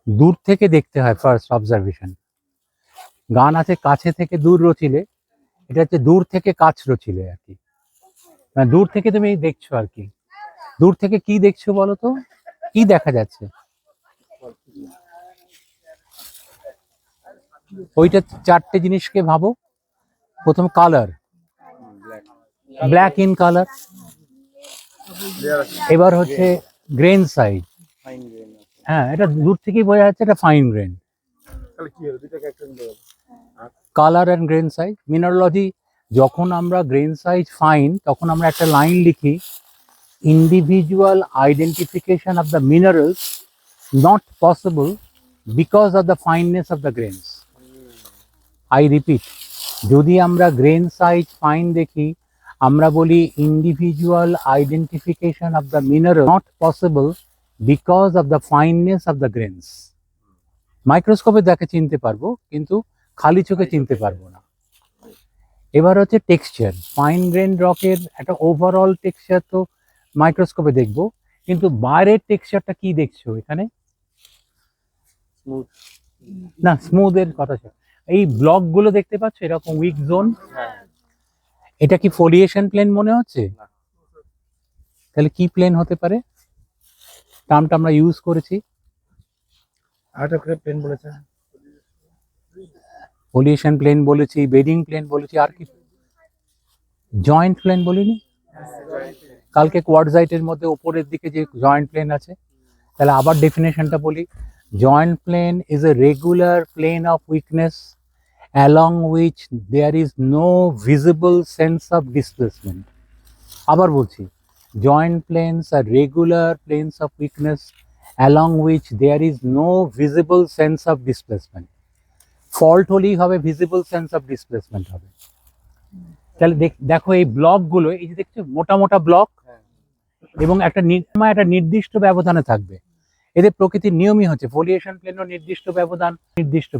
দূর থেকে দেখতে হয় ফার্স্ট অবজারভেশন। গান আছে কাছে থেকে দূর রচিলে, এটা হচ্ছে দূর থেকে কাছ রচিলে আর কি। মানে দূর থেকে তুমি দেখছো আর কি। দূর থেকে কি দেখছো বলো তো, কি দেখা যাচ্ছে? ওইটা চারটে জিনিসকে ভাবো। প্রথম কালার, ব্ল্যাক ইন কালার। এবার হচ্ছে গ্রেন সাইজ, হ্যাঁ এটা দূর থেকেই বোঝা যাচ্ছে এটা fine grain. Colour and grain size. Mineralogy যখন আমরা গ্রেন সাইজ ফাইন, তখন আমরা একটা লাইন লিখি, individual identification of the minerals not possible because of the fineness of the grains. I repeat, যদি আমরা গ্রেন সাইজ ফাইন দেখি, আমরা বলি individual identification of the mineral not possible because of the fineness of the grains. মাইক্রোস্কোপে দেখে চিনতে পারবো, কিন্তু খালি চোখে চিনতে পারবো না। এবার হচ্ছে টেক্সচার। ফাইন গ্রেন রকের একটা ওভারঅল টেক্সচার তো মাইক্রোস্কোপে দেখবো, কিন্তু বাইরের টেক্সচারটা কি দেখছো এখানে? না, স্মুথ এর কথা ছিল। এই ব্লক গুলো দেখতে পাচ্ছ এরকম উইক জোন, এটা কি ফোলিয়েশন প্লেন মনে হচ্ছে? তাহলে কি প্লেন হতে পারে? টার্মটা আমরা ইউজ করেছি, প্লেন বলেছে, ফোলিয়েশন প্লেন বলেছি, বেডিং প্লেন বলেছি, আর কি জয়েন্ট প্লেন বলিনি? কালকে কোয়ার্টজাইটের মধ্যে উপরের দিকে যে জয়েন্ট প্লেন আছে, তাহলে আবার ডেফিনেশনটা বলি। Joint plane is a regular plane of weakness along which there is no visible sense of displacement. আবার বলছি, joint planes are regular planes of weakness along which there is no visible sense of displacement. Fault হলেই হবে visible sense of displacement হবে। তাহলে দেখো এই ব্লকগুলো, এই যে দেখছো মোটা মোটা ব্লক, এবং একটা নির্দিষ্ট ব্যবধানে থাকবে। এদের প্রকৃতির নিয়মই হচ্ছে ফোলিয়েশন প্লেনও নির্দিষ্ট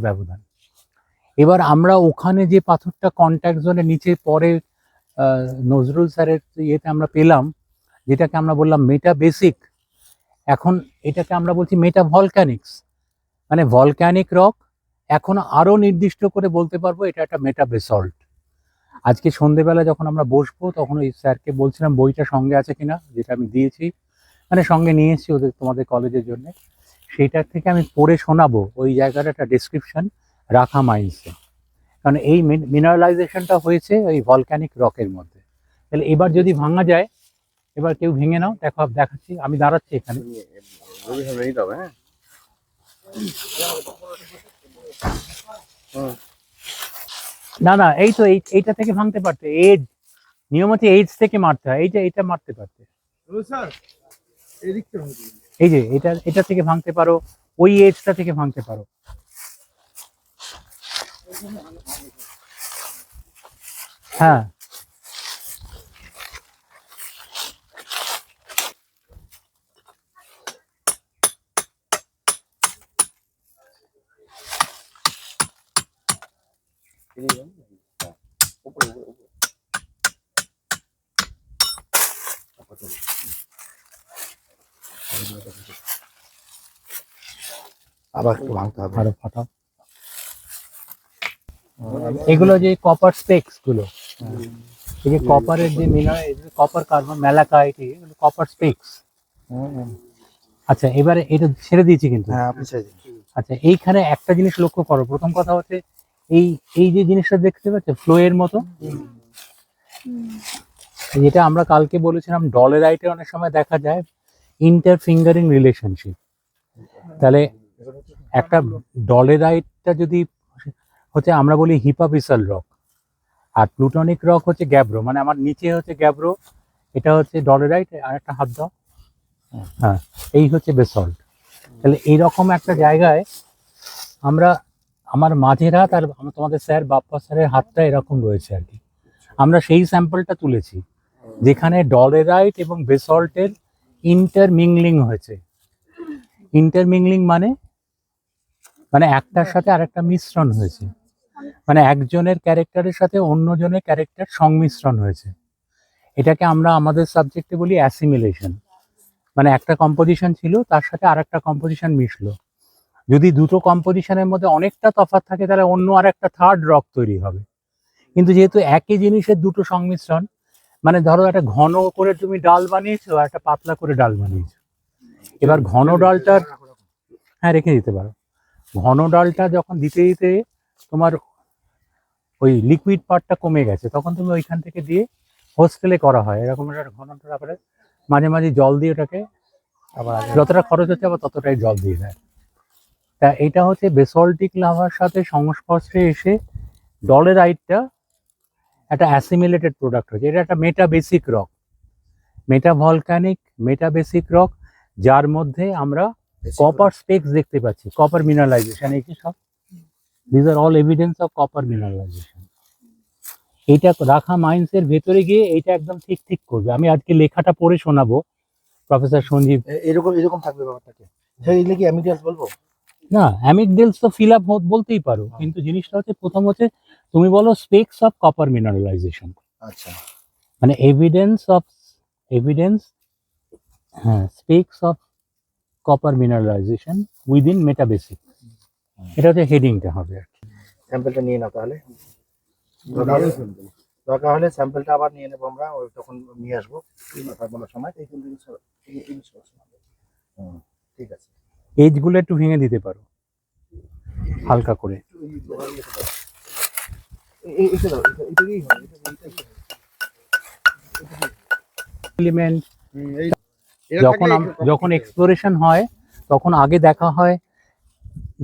ব্যবধান। এবার আমরা ওখানে যে পাথরটা কন্ট্যাক্ট জোনের নিচে পরে নজরুল স্যারের ইয়েতে আমরা পেলাম, যেটাকে আমরা বললাম মেটা বেসিক, এখন এটাকে আমরা বলছি মেটা ভলক্যানিক্স, মানে ভলক্যানিক রক। এখন আরো নির্দিষ্ট করে বলতে পারবো এটা একটা মেটা বেসল্ট। আজকে সন্ধেবেলা যখন আমরা বসবো, তখন ওই স্যারকে বলছিলাম বইটা সঙ্গে আছে কিনা, যেটা আমি দিয়েছি, মানে সঙ্গে নিয়ে এসেছি তোমাদের কলেজের জন্য, সেইটার থেকে আমি পড়ে শোনাবো ওই জায়গাটা একটা ডেসক্রিপশন রাখা মাইন্সে। কারণ এই মিনারেলাইজেশনটা হয়েছে ওই ভলক্যানিক রকের মধ্যে। তাহলে এবার যদি ভাঙা যায়, এবার কেউ ভেঙে নাও, দেখাচ্ছি, আমি দাঁড়াচ্ছি এখানে। না না, এই তো এইটা থেকে ভাঙতে পারতে, এজ নিয়ম হচ্ছে এইজ থেকে মারতে হয়, এইটা মারতে পারতে, এই যে এটা থেকে ভাঙতে পারো, ওই এজটা থেকে ভাঙতে পারো। হ্যাঁ, আবার একটু ভাঙতে হবে, আরো ফাটাও। এগুলো যে কপার স্পেকস গুলো, এই যে কপারের যে মিনারেল, কপার কার্বন ম্যালাকাইট, এগুলো কপার স্পেকস। আচ্ছা, এবারে এটা ছেড়ে দিয়েছি কিন্তু। আচ্ছা, এইখানে একটা জিনিস লক্ষ্য করো। প্রথম কথা হচ্ছে এই যে জিনিসটা দেখতে পাচ্ছ ফ্লো এর মতো, যেটা আমরা কালকে বলেছিলাম ডলেরাইটে অনেক সময় দেখা যায় ইন্টার ফিঙ্গারিং রিলেশনশিপ। তাহলে একটা ডলেরাইটটা যদি হচ্ছে, আমরা বলি হিপাবিসাল রক, আর প্লুটনিক রক হচ্ছে গ্যাব্রো, মানে আমার নিচে হচ্ছে গ্যাব্রো, এটা হচ্ছে ডলেরাইট, আর একটা হাত দাও, হ্যাঁ এই হচ্ছে বেসল্ট। তাহলে এইরকম একটা জায়গায় আমার মাঝের হাত আর তোমাদের স্যার বাপ্পা স্যারের হাতটা এরকম রয়েছে আর কি। আমরা সেই স্যাম্পলটা তুলেছি যেখানে ডলেরাইট এবং বেসল্টের ইন্টারমিংলিং হয়েছে। ইন্টারমিংলিং মানে একটার সাথে আরেকটা মিশ্রণ হয়েছে, মানে একজনের ক্যারেক্টারের সাথে অন্যজনের ক্যারেক্টার সংমিশ্রণ হয়েছে। এটাকে আমরা আমাদের সাবজেক্টে বলি অ্যাসিমিলেশন। মানে একটা কম্পোজিশন ছিল, তার সাথে আরেকটা কম্পোজিশন মিশলো। যদি দুটো কম্পোজিশনের মধ্যে অনেকটা তফাৎ থাকে তাহলে অন্য আর একটা থার্ড রক তৈরি হবে। কিন্তু যেহেতু একই জিনিসের দুটো সংমিশ্রণ, মানে ধরো একটা ঘন করে তুমি ডাল বানিয়েছো আর একটা পাতলা করে ডাল বানিয়েছো, এবার ঘন ডালটার, হ্যাঁ রেখে দিতে পারো, ঘন ডালটা যখন দিতে দিতে তোমার ওই লিকুইড পার্টটা কমে গেছে, তখন তুমি ওইখান থেকে দিয়ে হোস্টেলে করা হয় এরকম একটা ঘন, তারপরে মাঝে মাঝে জল দিয়ে ওটাকে আবার যতটা খরচ হচ্ছে আবার ততটাই জল দিয়ে দেয়। তা এটা হচ্ছে বেসল্টিক লাভার সাথে সংস্পর্শে এসে ডলেরাইটটা একটা অ্যাসিমিলেটেড প্রোডাক্ট হচ্ছে। এটা একটা মেটা বেসিক রক, মেটা ভলকানিক মেটা বেসিক রক, যার মধ্যে আমরা কপার স্পেকস দেখতে পাচ্ছি, কপার মিনারেলাইজেশন, এই যে সব this are all evidence of copper mineralization. এইটা রাখা মাইন্সের ভেতরে গিয়ে এইটা একদম ঠিক ঠিক করবে। আমি আজকে লেখাটা পড়ে শোনাবো প্রফেসর সঞ্জীব। এরকম এরকম থাকবে ব্যাপারটাকে, স্যার এগুলো কি অ্যামিডিয়াস বলবো? না, অ্যামিকডেলস তো ফিল আপ বলতেই পারো, কিন্তু জিনিসটা হচ্ছে প্রথম হচ্ছে তুমি বলো স্পেকস অফ কপার মিনারেলাইজেশন, আচ্ছা, মানে এভিডেন্স, হ্যাঁ, স্পেকস অফ কপার মিনারেলাইজেশন উইদিন মেটাবেসিক, এটা হচ্ছে হেডিংটা হবে আর কি। স্যাম্পলটা নিয়ে নাও তাহলে, দরকার হলে স্যাম্পলটা আবার নিয়ে নেবো আমরা, ওই তখন নিয়ে আসবো কথা বলার সময়। হুম, ঠিক আছে। এজগুলো একটু ভেঙে দিতে পারো হালকা করে। এলিমেন্ট যখন এক্সপ্লোরেশন হয় তখন আগে দেখা হয়,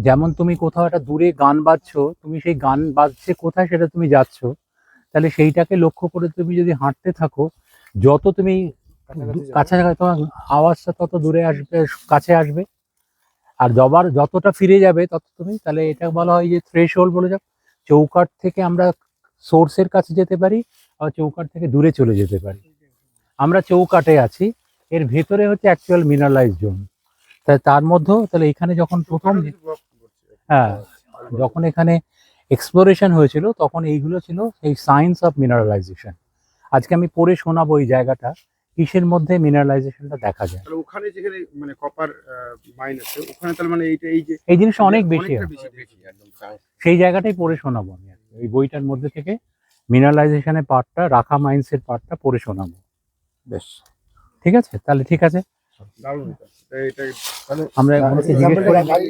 যেমন তুমি কোথাও একটা দূরে গান বাজছো, তুমি সেই গান বাজছে কোথায় সেটা তুমি যাচ্ছ, তাহলে সেইটাকে লক্ষ্য করে তুমি যদি হাঁটতে থাকো, যত তুমি কাছাকাছি তোমার আওয়াজটা তত দূরে আসবে, কাছে আসবে, আর যতটা ফিরে যাবে তত তুমি, তাহলে এটা বলা হয় যে থ্রেশহোল্ড বলে যাও। চৌকাঠ থেকে আমরা সোর্সের কাছে যেতে পারি, আর চৌকাঠ থেকে দূরে চলে যেতে পারি। আমরা চৌকাঠে আছি, এর ভেতরে হচ্ছে অ্যাকচুয়াল মিনারেলাইজ জোন। তাই তার মধ্যেও তাহলে এখানে যখন প্রথম, হ্যাঁ, যখন এখানে এক্সপ্লোরেশন হয়েছিল তখন এইগুলো ছিল এই সায়েন্স অফ মিনারেলাইজেশন। আজকে আমি পড়ে শোনাবো এই জায়গাটা কিসের মধ্যে মিনারেলাইজেশনটা দেখা যায়। তাহলে ওখানে যেখানে মানে কপার মাইন আছে ওখানে তাহলে মানে এইটা এই যে এই জিনিসটা অনেক বেশি হয়, বেশি একদম সেই জায়গাটাই পড়ে শোনাবো আমি আর কি। এই বইটার মধ্যে থেকে মিনারেলাইজেশনের পার্টটা, রাখা মাইন্সের পার্টটা পড়ে শোনাবো। বেশ, ঠিক আছে, তাহলে ঠিক আছে, দারুণ এটা। এটা আমরা ওনাকে জিজ্ঞেস করে গাড়ি